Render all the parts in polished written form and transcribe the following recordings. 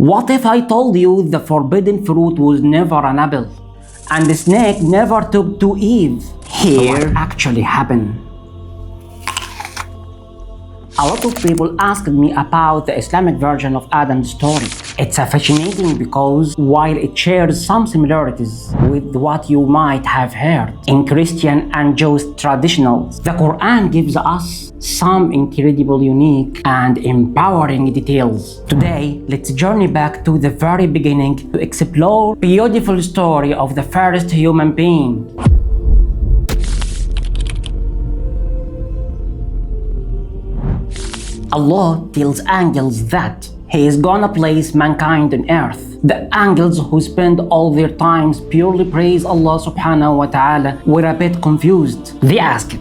What if I told you the forbidden fruit was never an apple, and the snake never took to Eve? Here actually happened. A lot of people asked me about the Islamic version of Adam's story. It's fascinating because while it shares some similarities with what you might have heard in Christian and Jewish traditionals, the Quran gives us some incredible, unique, and empowering details. Today, let's journey back to the very beginning to explore the beautiful story of the first human being. Allah tells angels that He is gonna place mankind on earth. The angels who spend all their times purely praise Allah subhanahu wa ta'ala were a bit confused. They asked,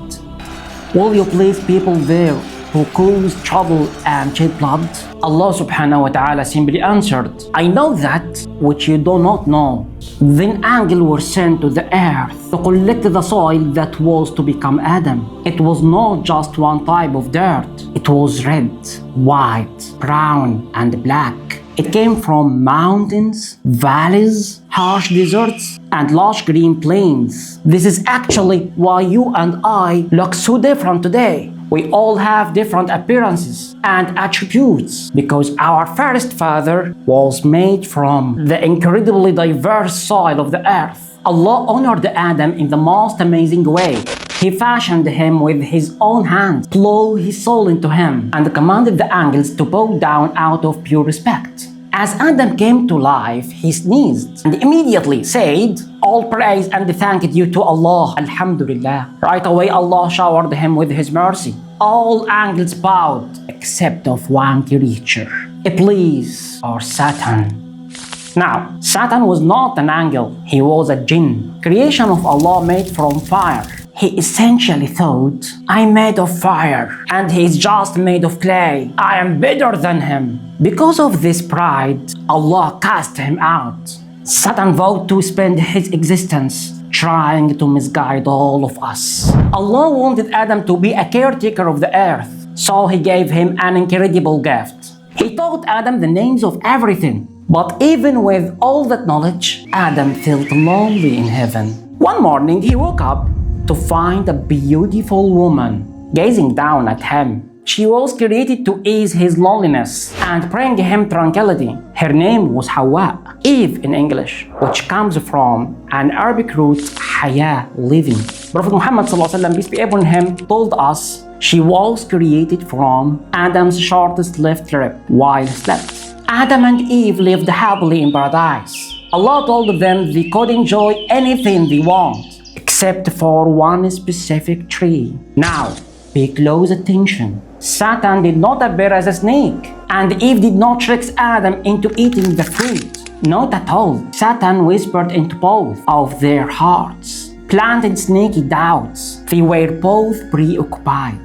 will you place people there who cause trouble and shed blood? Allah subhanahu wa ta'ala simply answered, I know that which you do not know. Then angels were sent to the earth to collect the soil that was to become Adam. It was not just one type of dirt. It was red, white, brown, and black. It came from mountains, valleys, harsh deserts, and lush green plains. This is actually why you and I look so different today. We all have different appearances and attributes because our first father was made from the incredibly diverse soil of the earth. Allah honored Adam in the most amazing way. He fashioned him with his own hands, plowed his soul into him, and commanded the angels to bow down out of pure respect. As Adam came to life, he sneezed and immediately said, all praise and thank you to Allah, Alhamdulillah. Right away, Allah showered him with His mercy. All angels bowed, except of one creature, Iblis or Satan. Now, Satan was not an angel, he was a jinn, creation of Allah made from fire. He essentially thought, I'm made of fire, and he's just made of clay. I am better than him. Because of this pride, Allah cast him out. Satan vowed to spend his existence trying to misguide all of us. Allah wanted Adam to be a caretaker of the earth, so He gave him an incredible gift. He taught Adam the names of everything. But even with all that knowledge, Adam felt lonely in heaven. One morning, he woke up to find a beautiful woman gazing down at him. She was created to ease his loneliness and bring him tranquility. Her name was Hawa, Eve in English, which comes from an Arabic root, haya, living. Prophet Muhammad ﷺ, peace be upon him, told us she was created from Adam's shortest left rib while he slept. Adam and Eve lived happily in paradise. Allah told them they could enjoy anything they want, except for one specific tree. Now, pay close attention. Satan did not appear as a snake, and Eve did not trick Adam into eating the fruit. Not at all. Satan whispered into both of their hearts, planted sneaky doubts. They were both preoccupied.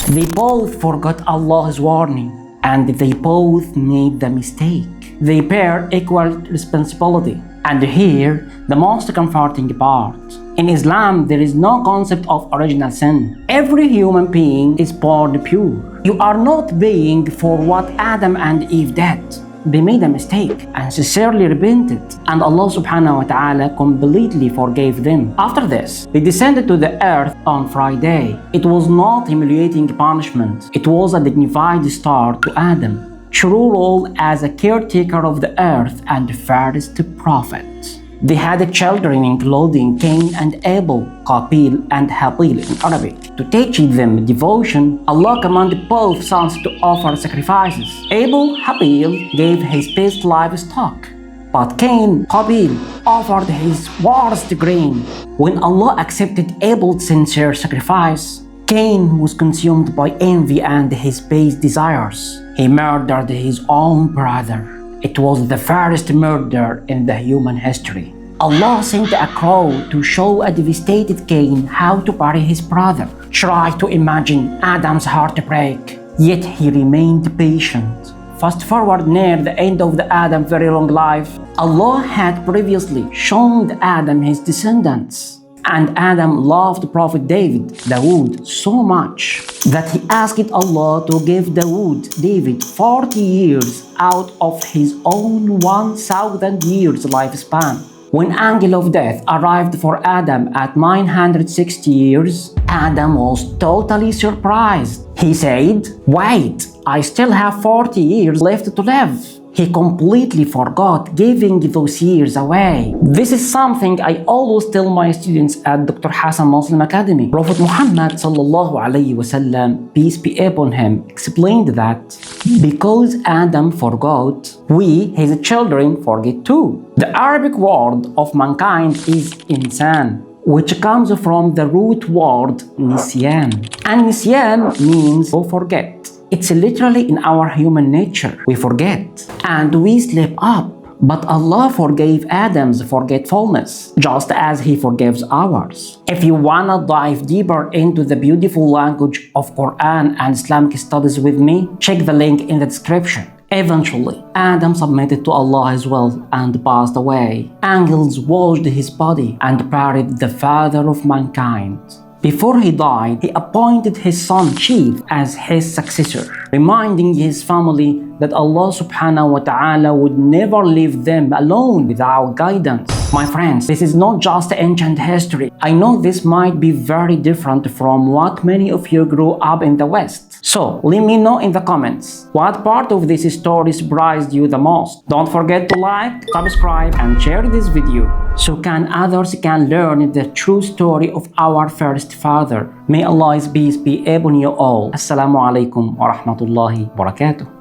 They both forgot Allah's warning, and they both made the mistake. They bear equal responsibility. And here, the most comforting part. In Islam, there is no concept of original sin. Every human being is born pure. You are not paying for what Adam and Eve did. They made a mistake and sincerely repented, and Allah subhanahu wa ta'ala completely forgave them. After this, they descended to the earth on Friday. It was not humiliating punishment. It was a dignified start to Adam. True role as a caretaker of the earth and first prophet. They had children including Cain and Abel, Qabil and Habil in Arabic. To teach them devotion, Allah commanded both sons to offer sacrifices. Abel, Habil, gave his best livestock, but Cain, Qabil, offered his worst grain. When Allah accepted Abel's sincere sacrifice, Cain was consumed by envy and his base desires. He murdered his own brother. It was the first murder in the human history. Allah sent a crow to show a devastated Cain how to bury his brother. Try to imagine Adam's heartbreak. Yet he remained patient. Fast forward near the end of the Adam's very long life, Allah had previously shown Adam his descendants. And Adam loved Prophet David, so much that he asked Allah to give David 40 years out of his own 1,000 years lifespan. When angel of death arrived for Adam at 960 years, Adam was totally surprised. He said, "Wait, I still have 40 years left to live." He completely forgot giving those years away. This is something I always tell my students at Dr.Hassan Muslim Academy. Prophet Muhammad sallallahu alayhi wasallam, peace be upon him, explained that because Adam forgot, we, his children, forget too. The Arabic word of mankind is Insan, which comes from the root word nisyan. And nisyan means to forget. It's literally in our human nature. We forget and we slip up. But Allah forgave Adam's forgetfulness, just as He forgives ours. If you wanna dive deeper into the beautiful language of Quran and Islamic studies with me, check the link in the description. Eventually, Adam submitted to Allah as well and passed away. Angels washed his body and buried the father of mankind. Before he died, he appointed his son Chief as his successor, reminding his family that Allah subhanahu wa ta'ala would never leave them alone without guidance. My friends, this is not just ancient history. I know this might be very different from what many of you grew up in the West. So, let me know in the comments what part of this story surprised you the most. Don't forget to like, subscribe, and share this video so others can learn the true story of our first father. May Allah's peace be upon you all. Assalamu alaikum wa rahmatullahi wa barakatuh.